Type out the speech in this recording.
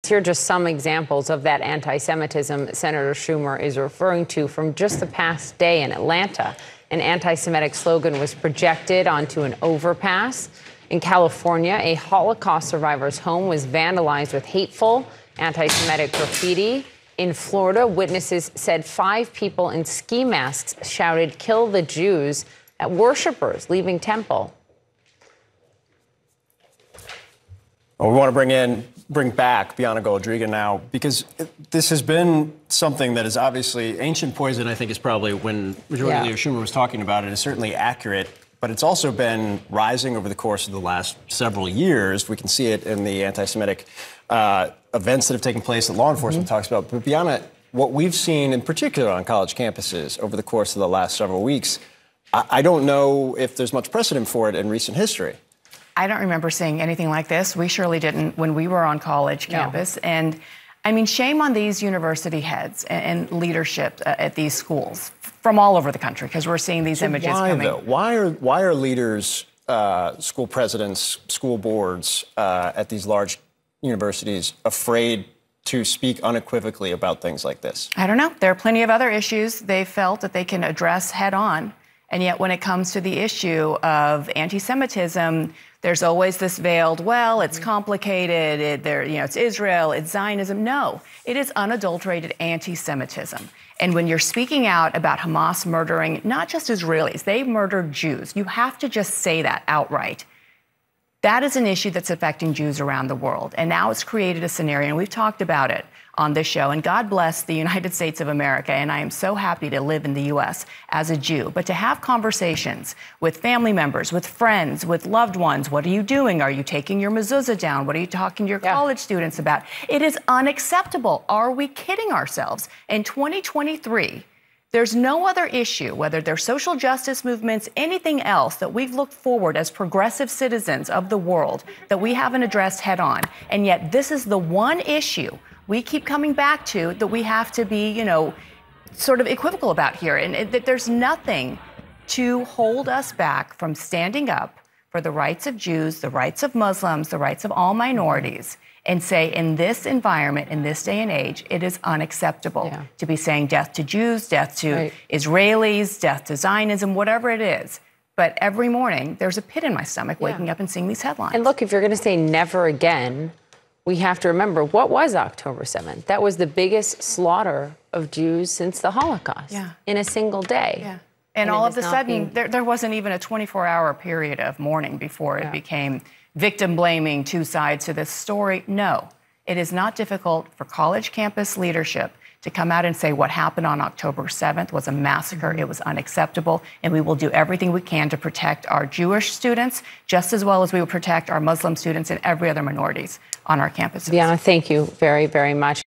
Here are just some examples of that anti-Semitism Senator Schumer is referring to from just the past day in Atlanta. An anti-Semitic slogan was projected onto an overpass. In California, a Holocaust survivor's home was vandalized with hateful anti-Semitic graffiti. In Florida, witnesses said 5 people in ski masks shouted, "Kill the Jews," at worshipers leaving temple. Well, we want to bring back Bianca Goldriga now, because this has been something that is obviously ancient poison. I think is probably when Majority Leader Schumer was talking about it, is certainly accurate, but it's also been rising over the course of the last several years. We can see it in the anti-Semitic events that have taken place that law enforcement talks about. But Bianca, what we've seen in particular on college campuses over the course of the last several weeks, I don't know if there's much precedent for it in recent history. I don't remember seeing anything like this. We surely didn't when we were on college campus. No. And I mean, shame on these university heads and leadership at these schools from all over the country, because we're seeing these images coming. Though? Why are leaders, school presidents, school boards at these large universities afraid to speak unequivocally about things like this? I don't know. There are plenty of other issues they felt that they can address head on. And yet when it comes to the issue of anti-Semitism, there's always this veiled, well, it's complicated, it's Israel, it's Zionism. No, it is unadulterated anti-Semitism. And when you're speaking out about Hamas murdering not just Israelis, they murdered Jews. You have to just say that outright. That is an issue that's affecting Jews around the world. And now it's created a scenario, and we've talked about it on this show. And God bless the United States of America. And I am so happy to live in the U.S. as a Jew. But to have conversations with family members, with friends, with loved ones, what are you doing? Are you taking your mezuzah down? What are you talking to your college students about? It is unacceptable. Are we kidding ourselves? In 2023, there's no other issue, whether they're social justice movements, anything else, that we've looked forward as progressive citizens of the world that we haven't addressed head on. And yet this is the one issue we keep coming back to that we have to be, sort of equivocal about here. And that there's nothing to hold us back from standing up for the rights of Jews, the rights of Muslims, the rights of all minorities, and say, in this environment, in this day and age, it is unacceptable to be saying death to Jews, death to Israelis, death to Zionism, whatever it is. But every morning, there's a pit in my stomach waking up and seeing these headlines. And look, if you're going to say never again, we have to remember, what was October 7th? That was the biggest slaughter of Jews since the Holocaust in a single day. And all of a sudden, there wasn't even a 24-hour period of mourning before it became victim blaming, two sides to this story. No, it is not difficult for college campus leadership to come out and say what happened on October 7th was a massacre. It was unacceptable. And we will do everything we can to protect our Jewish students just as well as we will protect our Muslim students and every other minorities on our campuses. Bianca, thank you very, very much.